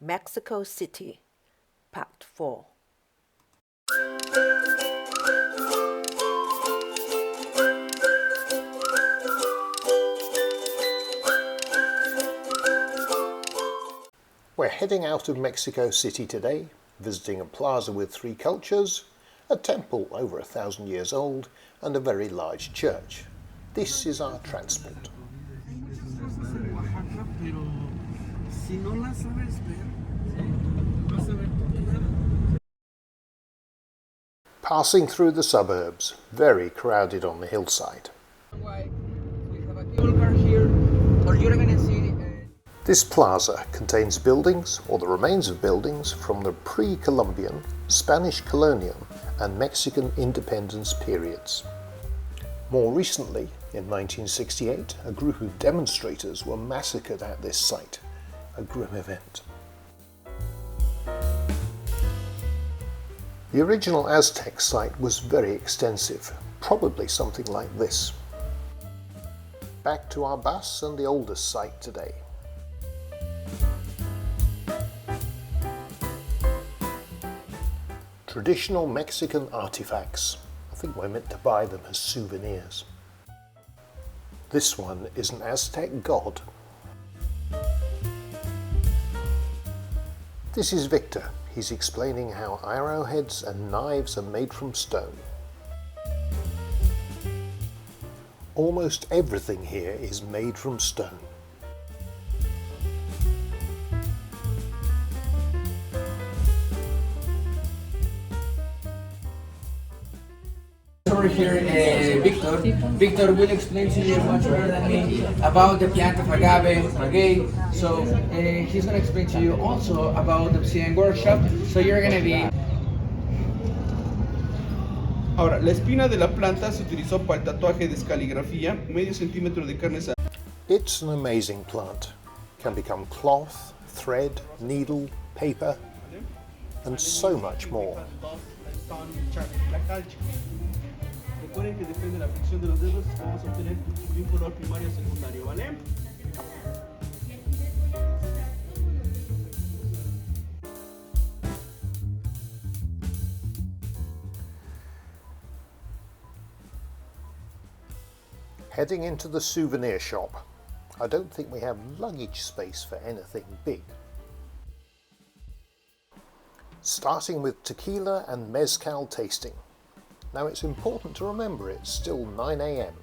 Mexico City, Part 4. We're heading out of Mexico City today, visiting a plaza with three cultures, a temple over 1,000 years old, and a very large church. This is our transport. Passing through the suburbs, very crowded on the hillside. This plaza contains buildings, or the remains of buildings, from the pre-Columbian, Spanish colonial and Mexican independence periods. More recently, in 1968, a group of demonstrators were massacred at this site, a grim event. The original Aztec site was very extensive, probably something like this. Back to our bus and the oldest site today. Traditional Mexican artifacts. I think we're meant to buy them as souvenirs. This one is an Aztec god. This is Victor. He's explaining how arrowheads and knives are made from stone. Almost everything here is made from stone. Over here, Victor. Victor will explain to you much better than me about the plant of agave, maguey. So he's going to explain to you also about the obsidian workshop. So you're going to be... Ahora, la espina de la planta se utilizó para el tatuaje de escaligrafía, medio centímetro de carne. It's an amazing plant. Can become cloth, thread, needle, paper, and so much more. Recuerden que depende de la fricción de los dedos, vamos a obtener un color primario o secundario, ¿vale? Heading into the souvenir shop. I don't think we have luggage space for anything big. Starting with tequila and mezcal tasting. Now it's important to remember it's still 9 a.m.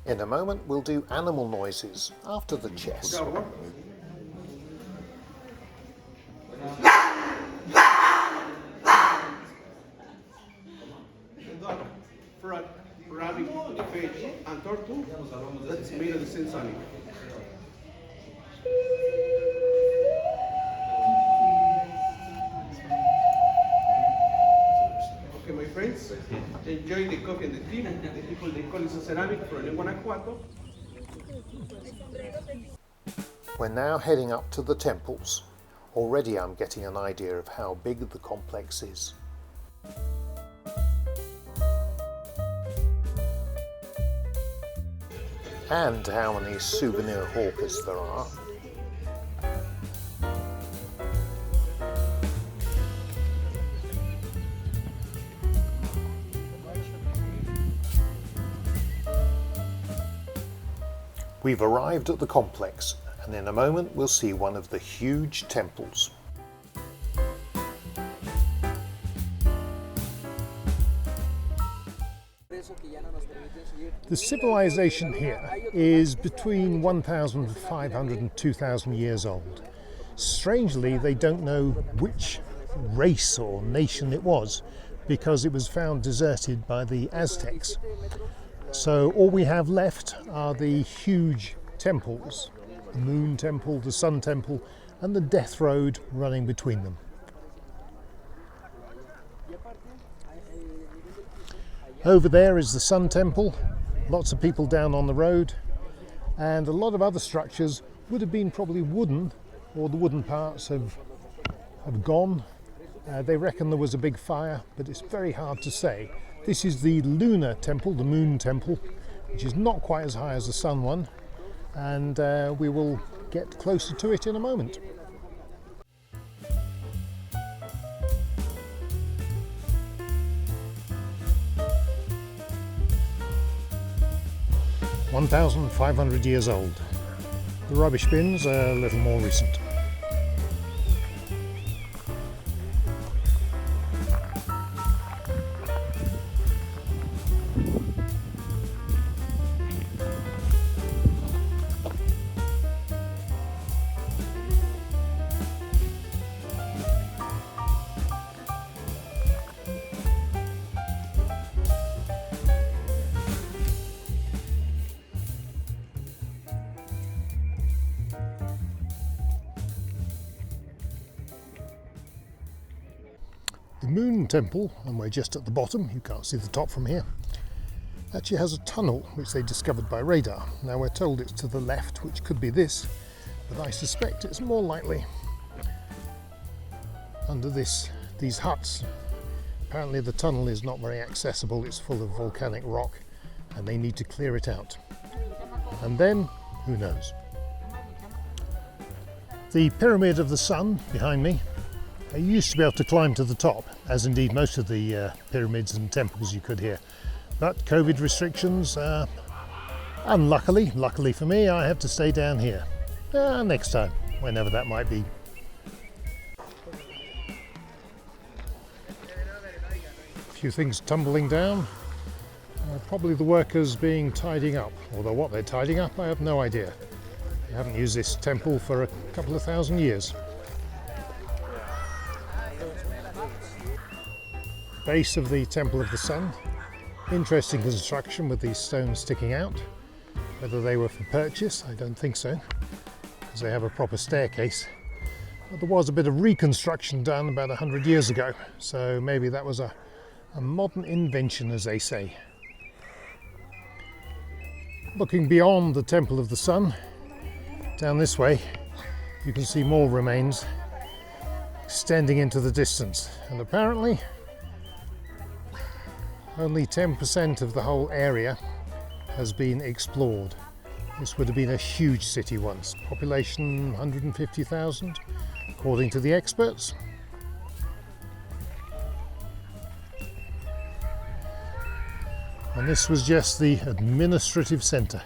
In a moment we'll do animal noises after the chess. Frog, rabbit, fish, and turtle, that's made of the same sonic. Okay, my friends, enjoy the coffee and the tea. The people they call it a ceramic from Guanajuato. We're now heading up to the temples. Already I'm getting an idea of how big the complex is. And how many souvenir hawkers there are. We've arrived at the complex, and in a moment we'll see one of the huge temples. The civilization here is between 1,500 and 2,000 years old. Strangely, they don't know which race or nation it was, because it was found deserted by the Aztecs. So all we have left are the huge temples, the Moon Temple, the Sun Temple, and the Death Road running between them. Over there is the Sun Temple, lots of people down on the road, and a lot of other structures would have been probably wooden, or the wooden parts have gone. They reckon there was a big fire, but it's very hard to say. This is the Lunar Temple, the Moon Temple, which is not quite as high as the Sun one, and we will get closer to it in a moment. (1,500 years old). The rubbish bins are a little more recent. The Moon Temple, and we're just at the bottom, you can't see the top from here, actually has a tunnel which they discovered by radar. Now we're told it's to the left, which could be this, but I suspect it's more likely under these huts. Apparently the tunnel is not very accessible, it's full of volcanic rock and they need to clear it out. And then, who knows? The Pyramid of the Sun behind me, I used to be able to climb to the top, as indeed most of the pyramids and temples you could here. But COVID restrictions, unluckily, luckily for me, I have to stay down here. Next time, whenever that might be. A few things tumbling down. Probably the workers being tidying up, although what they're tidying up I have no idea. I haven't used this temple for a couple of thousand years. Base of the Temple of the Sun. Interesting construction with these stones sticking out. Whether they were for purchase, I don't think so, because they have a proper staircase. But there was a bit of reconstruction done about 100 years ago, so maybe that was a modern invention, as they say. Looking beyond the Temple of the Sun, down this way, you can see more remains extending into the distance, and apparently only 10% of the whole area has been explored. This would have been a huge city once, population 150,000 according to the experts. And this was just the administrative centre,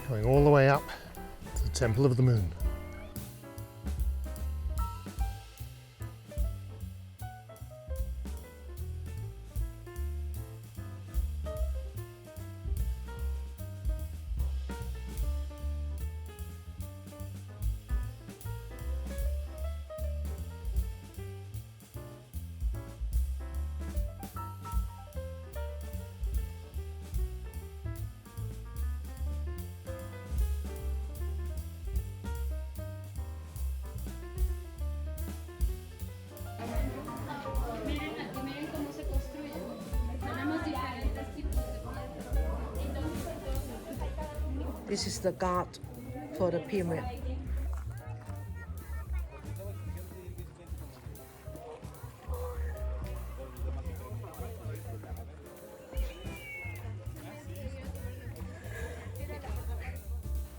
going all the way up to the Temple of the Moon. This is the guard for the pyramid.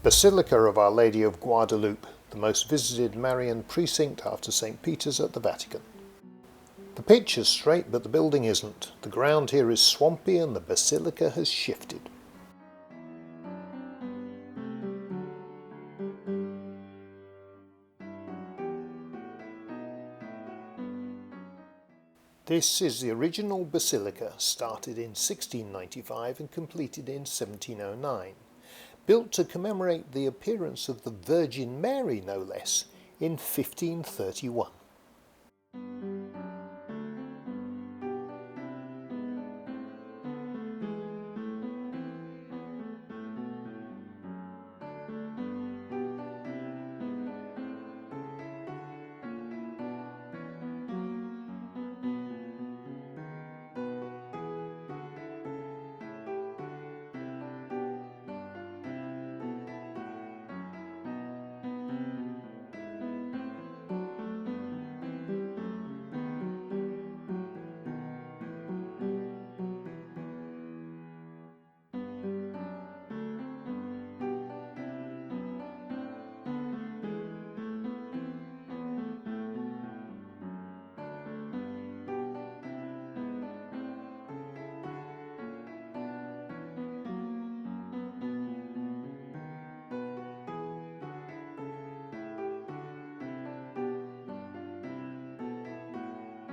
Basilica of Our Lady of Guadalupe, the most visited Marian precinct after St. Peter's at the Vatican. The picture's straight, but the building isn't. The ground here is swampy and the basilica has shifted. This is the original basilica, started in 1695 and completed in 1709. Built to commemorate the appearance of the Virgin Mary, no less, in 1531.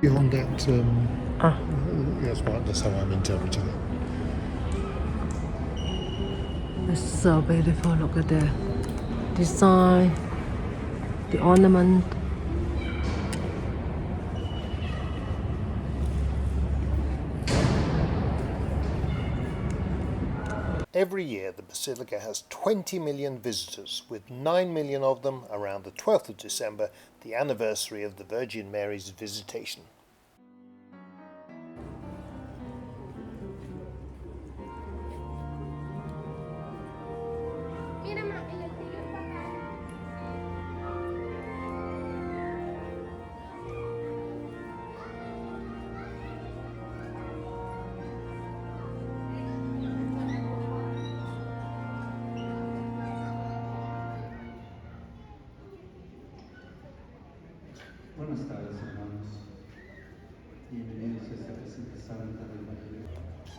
Beyond that, that's how I'm interpreting it. It's so beautiful. Look at the design, the ornament. Every year the Basilica has 20 million visitors, with 9 million of them around the 12th of December, the anniversary of the Virgin Mary's visitation. Buenas tardes, hermanos. Bienvenidos a esta presente santa del Evangelio.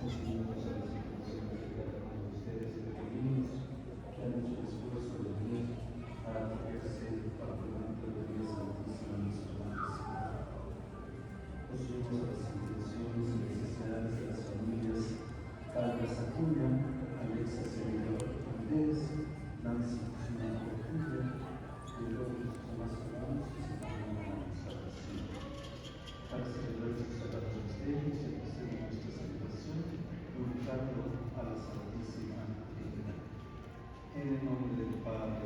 Nos unimos a las invitaciones de cada uno de ustedes peregrinos que han hecho el esfuerzo de venir a acogerse al convento de Villa Santísima en nuestra iglesia. Nos unimos a las invitaciones y necesidades de las familias para que las acudan Alexa Servidor Andrés, Nancy Cristina Portugal, y todos los demás hermanos que se para celebrar sus sagrados misterios y ofrecer nuestra salvación, glorificando a la Santísima Trinidad. En el nombre del Padre,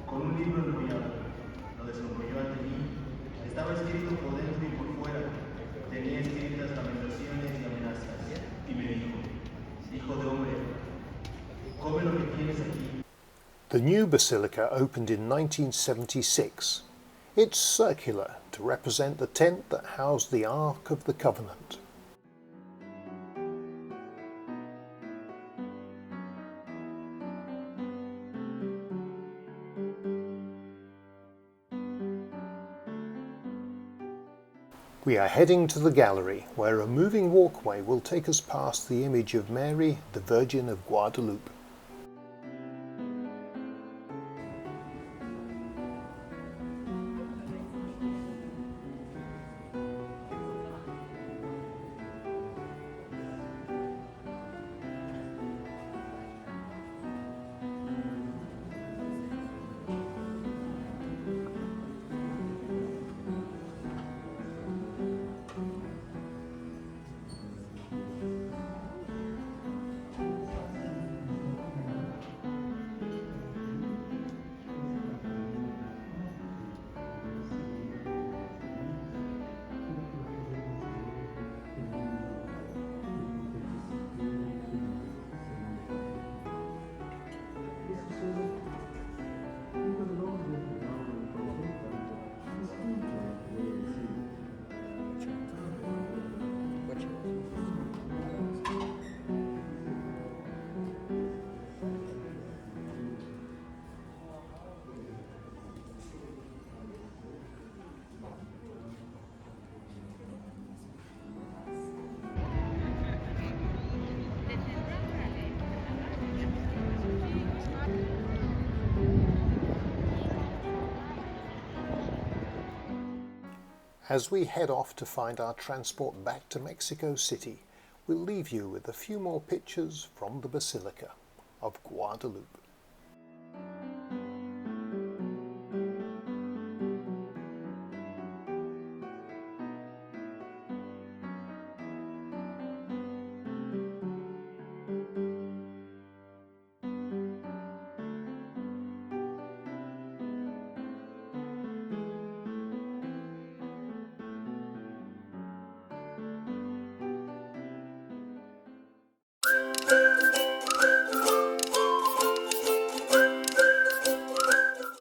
con un libro enrollado. Lo desenrolló ante mí. Estaba escrito por dentro y por fuera. Tenía escritas lamentaciones y amenazas. Y me dijo, hijo de hombre, come lo que tienes aquí. The new basilica opened in 1976. It's circular to represent the tent that housed the Ark of the Covenant. We are heading to the gallery, where a moving walkway will take us past the image of Mary, the Virgin of Guadalupe. As we head off to find our transport back to Mexico City, we'll leave you with a few more pictures from the Basilica of Guadalupe.